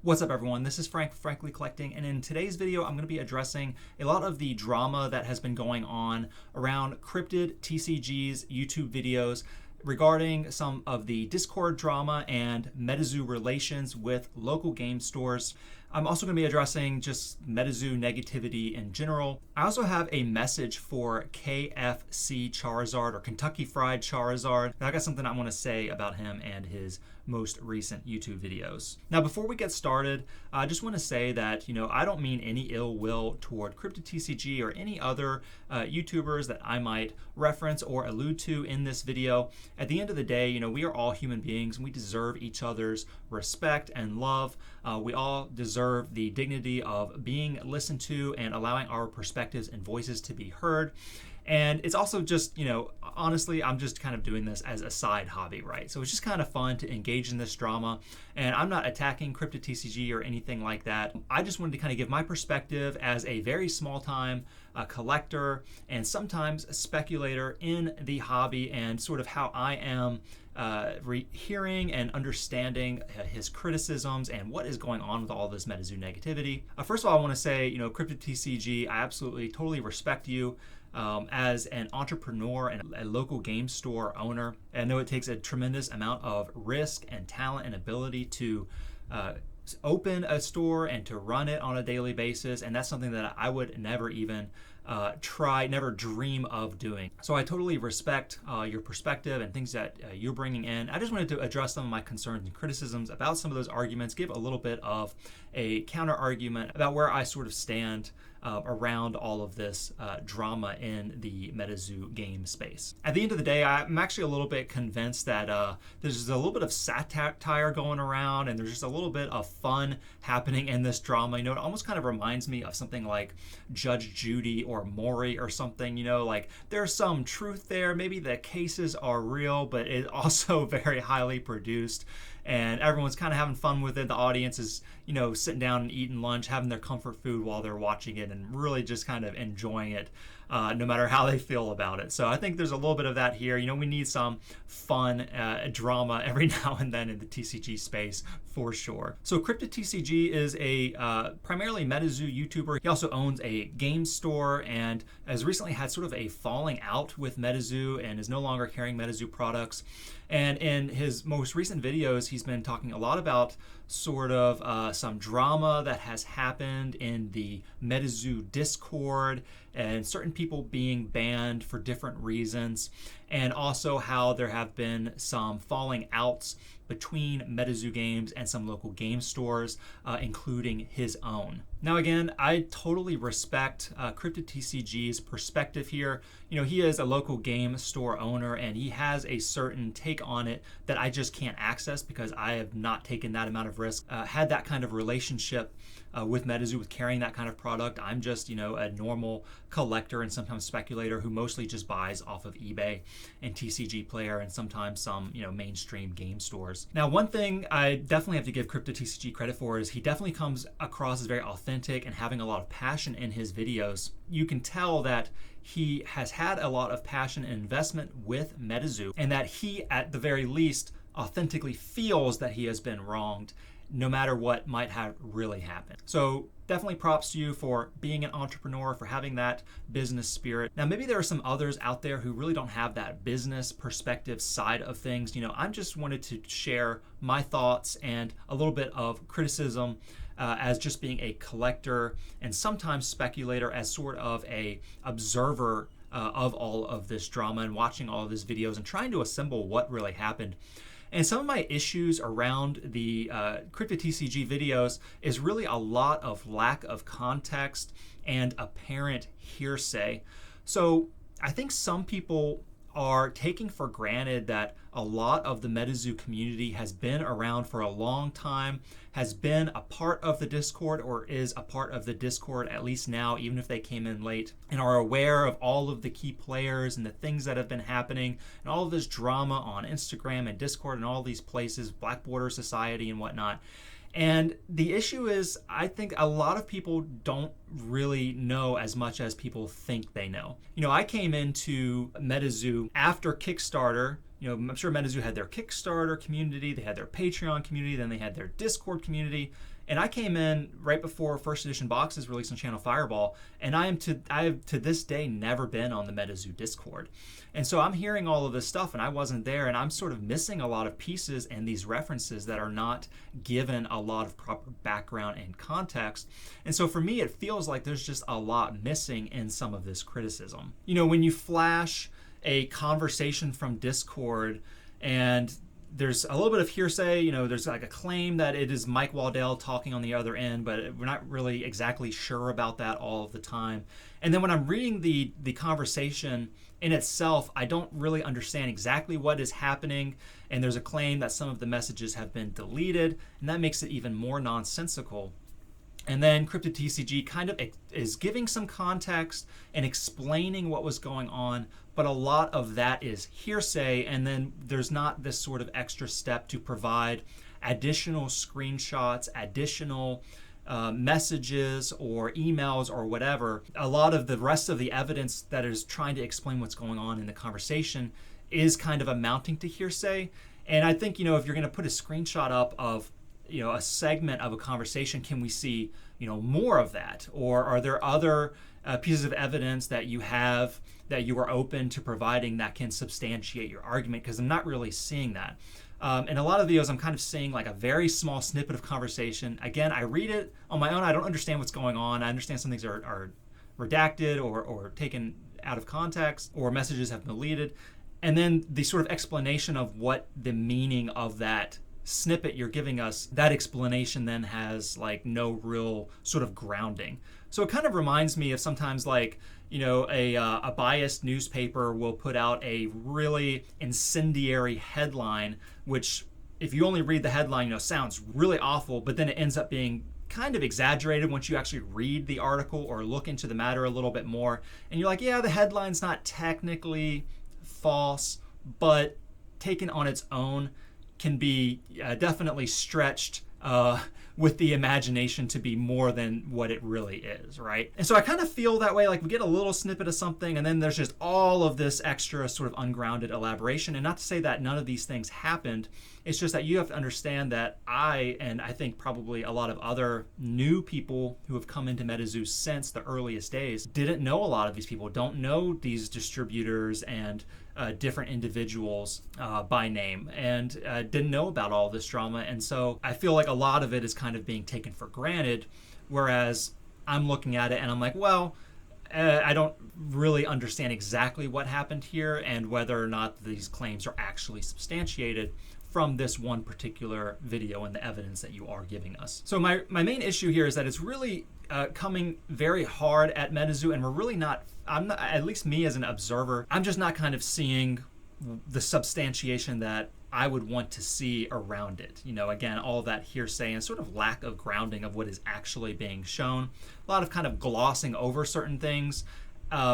What's up everyone, this is Frank, Frankly Collecting, and in today's video I'm going to be addressing a lot of the drama that has been going on around Cryptid TCG's YouTube videos regarding some of the Discord drama and MetaZoo relations with local game stores. I'm also going to be addressing just MetaZoo negativity in general. I also have a message for KFC Charizard, or Kentucky Fried Charizard. And I got something I want to say about him and his most recent YouTube videos. Now, before we get started, I just want to say that, I don't mean any ill will toward Cryptid TCG or any other YouTubers that I might reference or allude to in this video. At the end of the day, we are all human beings and we deserve each other's respect and love. We all deserve the dignity of being listened to and allowing our perspectives and voices to be heard. And it's also just, honestly, I'm just kind of doing this as a side hobby, right? So it's just kind of fun to engage in this drama. And I'm not attacking Cryptid TCG or anything like that. I just wanted to kind of give my perspective as a very small time collector and sometimes a speculator in the hobby, and sort of how I am hearing and understanding his criticisms and what is going on with all this MetaZoo negativity. First of all, I want to say, Cryptid TCG, I absolutely, totally respect you. As an entrepreneur and a local game store owner, I know it takes a tremendous amount of risk and talent and ability to open a store and to run it on a daily basis, and that's something that I would never even never dream of doing. So I totally respect your perspective and things that you're bringing in. I just wanted to address some of my concerns and criticisms about some of those arguments, give a little bit of a counter argument about where I sort of stand around all of this drama in the MetaZoo game space. At the end of the day, I'm actually a little bit convinced that there's a little bit of satire going around, and there's just a little bit of fun happening in this drama. It almost kind of reminds me of something like Judge Judy or Maury or something. Like there's some truth there. Maybe the cases are real, but it's also very highly produced. And everyone's kind of having fun with it. The audience is, sitting down and eating lunch, having their comfort food while they're watching it, and really just kind of enjoying it, no matter how they feel about it. So I think there's a little bit of that here. We need some fun drama every now and then in the TCG space for sure. So Cryptid TCG is a primarily MetaZoo YouTuber. He also owns a game store and has recently had sort of a falling out with MetaZoo and is no longer carrying MetaZoo products. And in his most recent videos, he's been talking a lot about sort of some drama that has happened in the MetaZoo Discord and certain people being banned for different reasons, and also how there have been some falling outs between MetaZoo games and some local game stores, including his own. Now again, I totally respect Cryptid TCG's perspective here. He is a local game store owner and he has a certain take on it that I just can't access because I have not taken that amount of risk, had that kind of relationship with MetaZoo, with carrying that kind of product. I'm just, a normal collector and sometimes speculator who mostly just buys off of eBay and TCG Player and sometimes some, mainstream game stores. Now, one thing I definitely have to give Cryptid TCG credit for is he definitely comes across as very authentic and having a lot of passion in his videos. You can tell that he has had a lot of passion and investment with MetaZoo, and that he, at the very least, authentically feels that he has been wronged, no matter what might have really happened. So definitely props to you for being an entrepreneur, for having that business spirit. Now, maybe there are some others out there who really don't have that business perspective side of things. I just wanted to share my thoughts and a little bit of criticism as just being a collector and sometimes speculator, as sort of a observer of all of this drama and watching all of these videos and trying to assemble what really happened. And some of my issues around the Cryptid TCG videos is really a lot of lack of context and apparent hearsay. So I think some people are taking for granted that a lot of the MetaZoo community has been around for a long time, has been a part of the Discord, or is a part of the Discord at least now, even if they came in late, and are aware of all of the key players and the things that have been happening and all of this drama on Instagram and Discord and all these places, Black Border Society and whatnot. And the issue is, I think a lot of people don't really know as much as people think they know. I came into MetaZoo after Kickstarter. I'm sure MetaZoo had their Kickstarter community, they had their Patreon community, then they had their Discord community. And I came in right before first edition boxes released on Channel Fireball, and I have to this day never been on the MetaZoo Discord. And so I'm hearing all of this stuff and I wasn't there, and I'm sort of missing a lot of pieces and these references that are not given a lot of proper background and context. And so for me, it feels like there's just a lot missing in some of this criticism. You know, when you flash a conversation from Discord and there's a little bit of hearsay, you know, there's like a claim that it is Mike Waddell talking on the other end, but we're not really exactly sure about that all of the time. And then when I'm reading the conversation in itself, I don't really understand exactly what is happening. And there's a claim that some of the messages have been deleted, and that makes it even more nonsensical. And then Cryptid TCG kind of is giving some context and explaining what was going on, but a lot of that is hearsay, and then there's not this sort of extra step to provide additional screenshots, additional messages or emails or whatever. A lot of the rest of the evidence that is trying to explain what's going on in the conversation is kind of amounting to hearsay. And I think, you know, if you're going to put a screenshot up of, you know, a segment of a conversation, can we see, you know, more of that? Or are there other pieces of evidence that you have that you are open to providing that can substantiate your argument? Because I'm not really seeing that. In a lot of videos, I'm kind of seeing like a very small snippet of conversation. Again, I read it on my own. I don't understand what's going on. I understand some things are redacted or taken out of context, or messages have been deleted. And then the sort of explanation of what the meaning of that snippet you're giving us, that explanation then has like no real sort of grounding. So it kind of reminds me of sometimes like, you know, a biased newspaper will put out a really incendiary headline, which if you only read the headline, you know, sounds really awful, but then it ends up being kind of exaggerated once you actually read the article or look into the matter a little bit more. And you're like, yeah, the headline's not technically false, but taken on its own can be definitely stretched with the imagination to be more than what it really is, right? And so I kind of feel that way, like we get a little snippet of something and then there's just all of this extra sort of ungrounded elaboration. And not to say that none of these things happened, it's just that you have to understand that and I think probably a lot of other new people who have come into MetaZoo since the earliest days didn't know a lot of these people, don't know these distributors and different individuals by name, and didn't know about all this drama. And so I feel like a lot of it is kind of being taken for granted, whereas I'm looking at it and I'm like, well, I don't really understand exactly what happened here and whether or not these claims are actually substantiated from this one particular video and the evidence that you are giving us. So my main issue here is that it's really coming very hard at MetaZoo, and we're really not, at least me as an observer, I'm just not kind of seeing the substantiation that I would want to see around it. You know, again, all that hearsay and sort of lack of grounding of what is actually being shown. A lot of kind of glossing over certain things,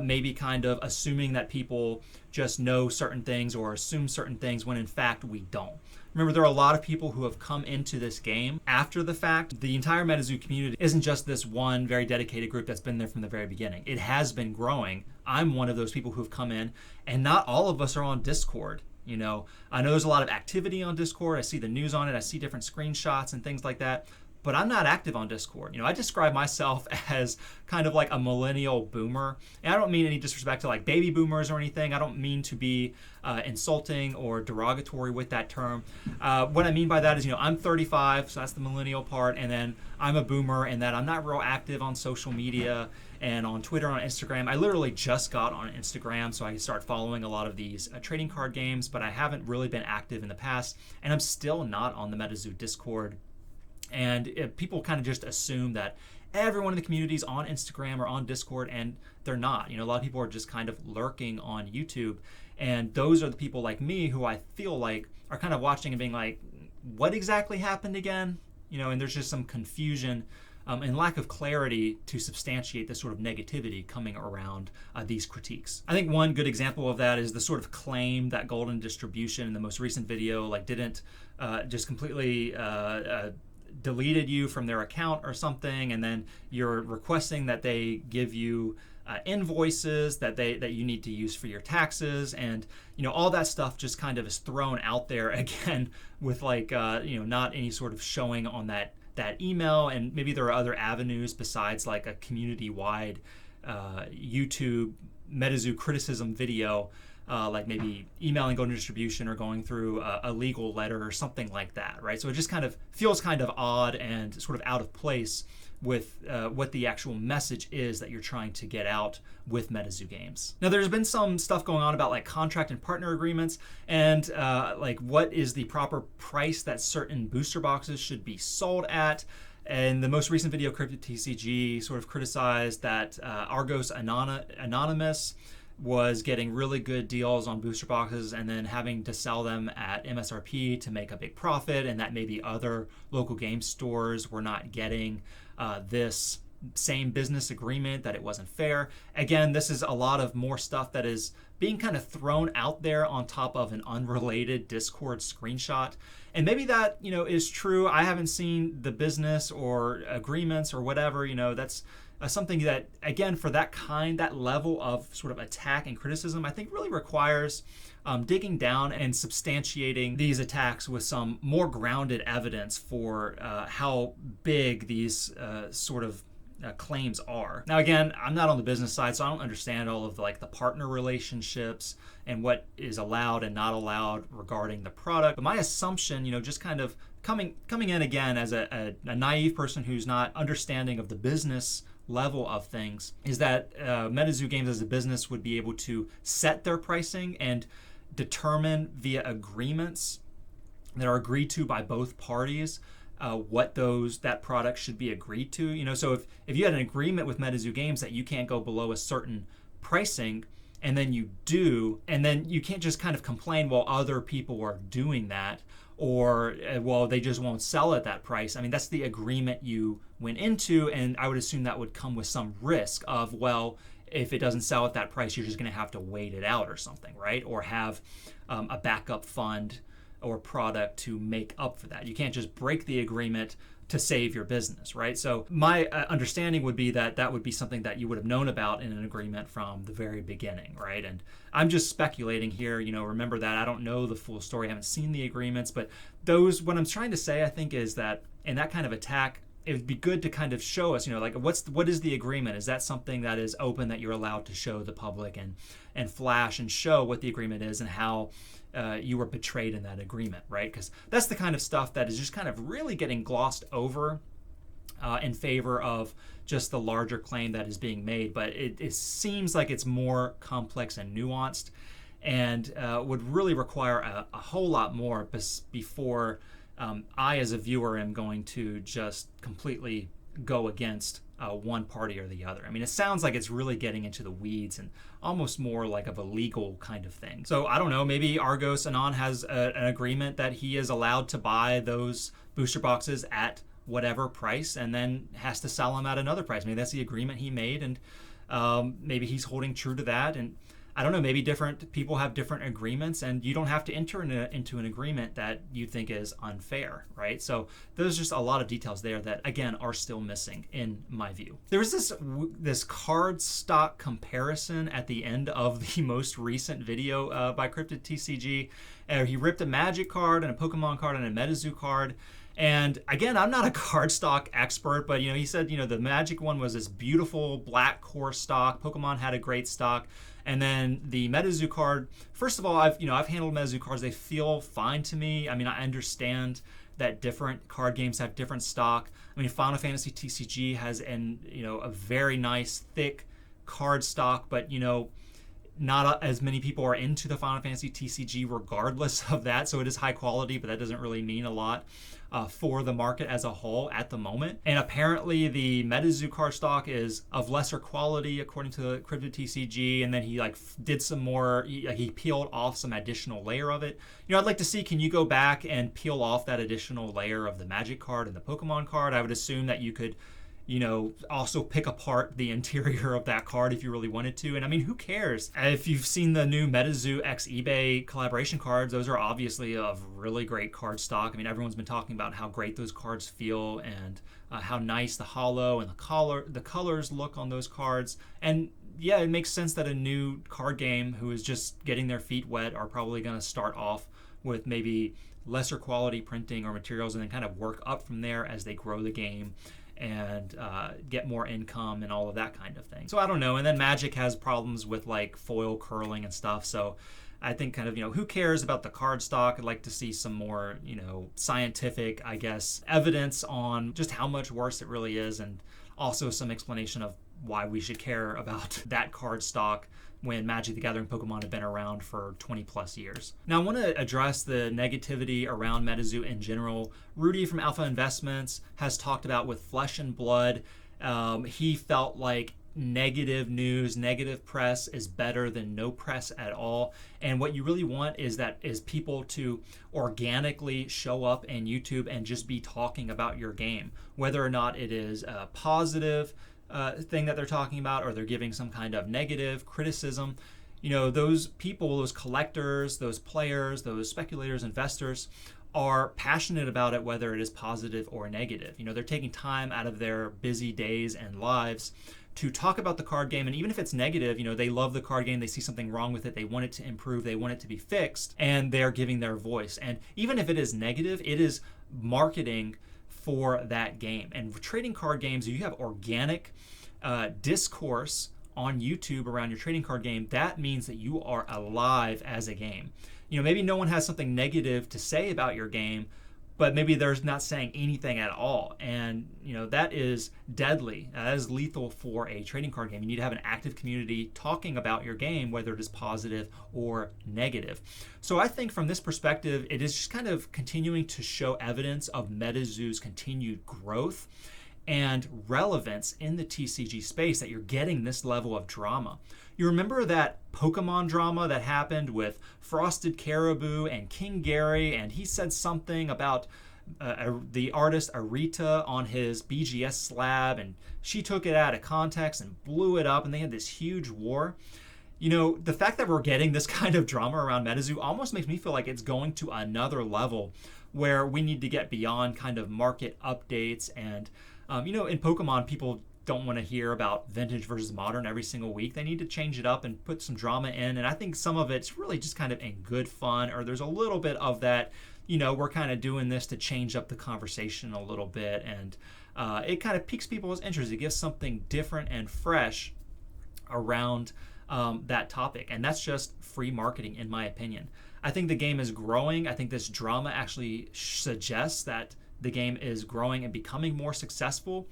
maybe kind of assuming that people just know certain things or assume certain things when in fact we don't. Remember, there are a lot of people who have come into this game after the fact. The entire MetaZoo community isn't just this one very dedicated group that's been there from the very beginning. It has been growing. I'm one of those people who have come in, and not all of us are on Discord. You know, I know there's a lot of activity on Discord. I see the news on it. I see different screenshots and things like that. But I'm not active on Discord. You know, I describe myself as kind of like a millennial boomer. And I don't mean any disrespect to like baby boomers or anything. I don't mean to be insulting or derogatory with that term. What I mean by that is, you know, I'm 35, so that's the millennial part. And then I'm a boomer in that I'm not real active on social media and on Twitter, on Instagram. I literally just got on Instagram, so I can start following a lot of these trading card games, but I haven't really been active in the past. And I'm still not on the MetaZoo Discord. And people kind of just assume that everyone in the community is on Instagram or on Discord, and they're not. You know, a lot of people are just kind of lurking on YouTube, and those are the people like me who I feel like are kind of watching and being like, what exactly happened again? You know, and there's just some confusion and lack of clarity to substantiate the sort of negativity coming around these critiques. I think one good example of that is the sort of claim that Golden Distribution in the most recent video like didn't just completely deleted you from their account or something, and then you're requesting that they give you invoices that you need to use for your taxes, and you know, all that stuff just kind of is thrown out there again with like you know, not any sort of showing on that that email, and maybe there are other avenues besides like a community-wide YouTube MetaZoo criticism video, like maybe emailing going to distribution or going through a legal letter or something like that, right? So it just kind of feels kind of odd and sort of out of place with what the actual message is that you're trying to get out with MetaZoo games. Now, there's been some stuff going on about like contract and partner agreements and like what is the proper price that certain booster boxes should be sold at. And the most recent video, Cryptid TCG, sort of criticized that Argos Anonymous was getting really good deals on booster boxes and then having to sell them at MSRP to make a big profit, and that maybe other local game stores were not getting this same business agreement, that it wasn't fair. Again, this is a lot of more stuff that is being kind of thrown out there on top of an unrelated Discord screenshot. And maybe that, is true. I haven't seen the business or agreements or whatever, that's something that, again, for that level of sort of attack and criticism, I think really requires digging down and substantiating these attacks with some more grounded evidence for how big these sort of claims are. Now, again, I'm not on the business side, so I don't understand all of the partner relationships and what is allowed and not allowed regarding the product. But my assumption, just kind of coming in again as a naive person who's not understanding of the business level of things, is that MetaZoo Games as a business would be able to set their pricing and determine via agreements that are agreed to by both parties what that product should be agreed to. So if you had an agreement with MetaZoo Games that you can't go below a certain pricing, and then you do, and then you can't just kind of complain while other people are doing that, or well, they just won't sell at that price. I mean, that's the agreement you went into, and I would assume that would come with some risk of, well, if it doesn't sell at that price, you're just going to have to wait it out or something, right? Or have a backup fund or product to make up for that. You can't just break the agreement to save your business, right? So my understanding would be that that would be something that you would have known about in an agreement from the very beginning, right? And I'm just speculating here, remember that I don't know the full story, I haven't seen the agreements, but what I'm trying to say, I think, is that in that kind of attack, it would be good to kind of show us, what is the agreement? Is that something that is open that you're allowed to show the public and flash and show what the agreement is and how you were betrayed in that agreement, right? Because that's the kind of stuff that is just kind of really getting glossed over in favor of just the larger claim that is being made. But it seems like it's more complex and nuanced, and would really require a whole lot more before I, as a viewer, am going to just completely go against one party or the other. I mean, it sounds like it's really getting into the weeds and almost more like of a legal kind of thing. So I don't know, maybe Argos Anon has an agreement that he is allowed to buy those booster boxes at whatever price and then has to sell them at another price. Maybe that's the agreement he made, and maybe he's holding true to that. And I don't know, maybe different people have different agreements, and you don't have to enter into an agreement that you think is unfair, right? So there's just a lot of details there that, again, are still missing in my view. There was this card stock comparison at the end of the most recent video by Cryptid TCG. He ripped a Magic card and a Pokemon card and a MetaZoo card. And again, I'm not a card stock expert, but he said the Magic one was this beautiful black core stock. Pokemon had a great stock. And then the MetaZoo card, first of all, I've handled MetaZoo cards. They feel fine to me. I mean, I understand that different card games have different stock. I mean, Final Fantasy TCG has a very nice thick card stock, but not as many people are into the Final Fantasy TCG regardless of that. So it is high quality, but that doesn't really mean a lot for the market as a whole at the moment. And apparently the MetaZoo card stock is of lesser quality according to the Cryptid TCG. And then he did some more, he peeled off some additional layer of it. I'd like to see, can you go back and peel off that additional layer of the Magic card and the Pokemon card? I would assume that you could also pick apart the interior of that card if you really wanted to. And I mean, who cares? If you've seen the new MetaZoo x eBay collaboration cards, those are obviously of really great card stock. I mean, everyone's been talking about how great those cards feel and how nice the holo and the colors look on those cards. And yeah, it makes sense that a new card game who is just getting their feet wet are probably going to start off with maybe lesser quality printing or materials, and then kind of work up from there as they grow the game and get more income and all of that kind of thing. So I don't know. And then Magic has problems with like foil curling and stuff. So I think kind of, who cares about the card stock? I'd like to see some more, scientific, I guess, evidence on just how much worse it really is, and also some explanation of why we should care about that card stock when Magic the Gathering Pokemon have been around for 20 plus years. Now I want to address the negativity around MetaZoo in general. Rudy from Alpha Investments has talked about with Flesh and Blood. He felt like negative news, negative press is better than no press at all. And what you really want is people to organically show up in YouTube and just be talking about your game, whether or not it is a positive thing that they're talking about or they're giving some kind of negative criticism. Those people, those collectors, those players, those speculators, investors are passionate about it, whether it is positive or negative. They're taking time out of their busy days and lives to talk about the card game, and even if it's negative, they love the card game, they see something wrong with it, they want it to improve, they want it to be fixed, and they're giving their voice. And even if it is negative, it is marketing for that game. And for trading card games, you have organic discourse on YouTube around your trading card game. That means that you are alive as a game. Maybe no one has something negative to say about your game, but maybe they're not saying anything at all. And, that is deadly. That is lethal for a trading card game. You need to have an active community talking about your game, whether it is positive or negative. So I think from this perspective, it is just kind of continuing to show evidence of MetaZoo's continued growth and relevance in the TCG space, that you're getting this level of drama. You remember that Pokemon drama that happened with Frosted Caribou and King Gary, and he said something about the artist Arita on his BGS slab, and she took it out of context and blew it up, and they had this huge war. The fact that we're getting this kind of drama around MetaZoo almost makes me feel like it's going to another level where we need to get beyond kind of market updates. And in Pokemon, people don't want to hear about vintage versus modern every single week. They need to change it up and put some drama in. And I think some of it's really just kind of in good fun, or there's a little bit of that, we're kind of doing this to change up the conversation a little bit. And it kind of piques people's interest. It gives something different and fresh around that topic. And that's just free marketing, in my opinion. I think the game is growing. I think this drama actually suggests that the game is growing and becoming more successful.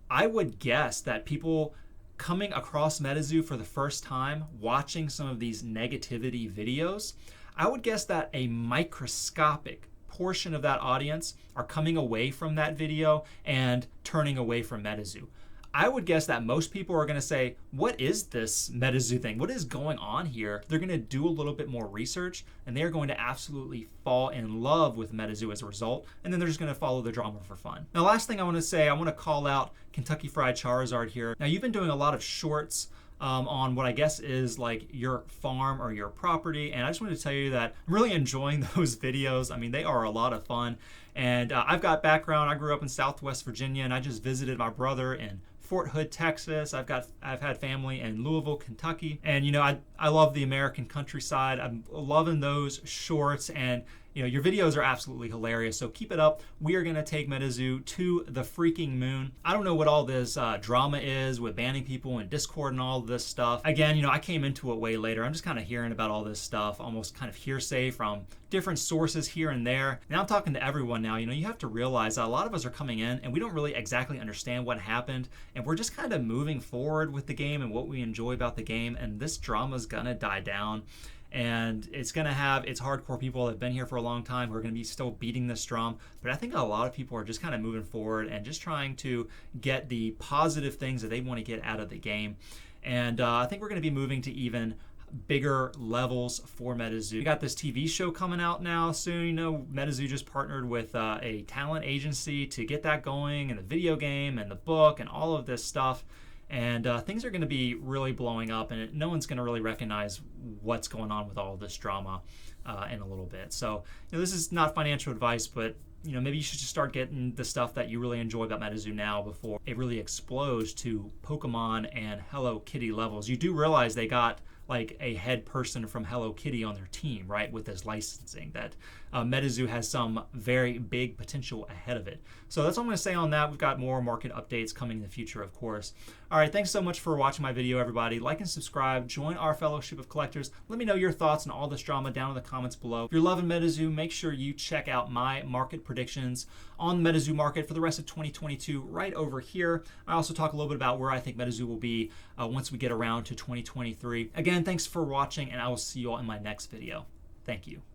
I would guess that people coming across MetaZoo for the first time, watching some of these negativity videos, I would guess that a microscopic portion of that audience are coming away from that video and turning away from MetaZoo. I would guess that most people are going to say, what is this MetaZoo thing? What is going on here? They're going to do a little bit more research, and they're going to absolutely fall in love with MetaZoo as a result, and then they're just going to follow the drama for fun. Now, last thing I want to say, I want to call out Kentucky Fried Charizard here. Now, you've been doing a lot of shorts on what I guess is like your farm or your property, and I just wanted to tell you that I'm really enjoying those videos. I mean, they are a lot of fun, and I've got background. I grew up in Southwest Virginia, and I just visited my brother in Fort Hood, Texas. I've had family in Louisville, Kentucky, and I love the American countryside. I'm loving those shorts, and your videos are absolutely hilarious. So keep it up. We are gonna take MetaZoo to the freaking moon. I don't know what all this drama is with banning people and Discord and all this stuff. Again, I came into it way later. I'm just kind of hearing about all this stuff, almost kind of hearsay from different sources here and there. Now I'm talking to everyone now. You have to realize that a lot of us are coming in and we don't really exactly understand what happened, and we're just kind of moving forward with the game and what we enjoy about the game, and this drama's gonna die down. And it's going to have its hardcore people that have been here for a long time who are going to be still beating this drum. But I think a lot of people are just kind of moving forward and just trying to get the positive things that they want to get out of the game. And I think we're going to be moving to even bigger levels for MetaZoo. We got this TV show coming out now soon. MetaZoo just partnered with a talent agency to get that going, and the video game and the book and all of this stuff. And things are going to be really blowing up, and no one's going to really recognize what's going on with all of this drama in a little bit. So this is not financial advice, but maybe you should just start getting the stuff that you really enjoy about MetaZoo now before it really explodes to Pokemon and Hello Kitty levels. You do realize they got like a head person from Hello Kitty on their team, right, with this licensing, that MetaZoo has some very big potential ahead of it. So that's all I'm going to say on that. We've got more market updates coming in the future, of course. All right, thanks so much for watching my video, everybody. Like and subscribe. Join our fellowship of collectors. Let me know your thoughts on all this drama down in the comments below. If you're loving MetaZoo, make sure you check out my market predictions on the MetaZoo market for the rest of 2022 right over here. I also talk a little bit about where I think MetaZoo will be once we get around to 2023. Again, thanks for watching, and I will see you all in my next video. Thank you.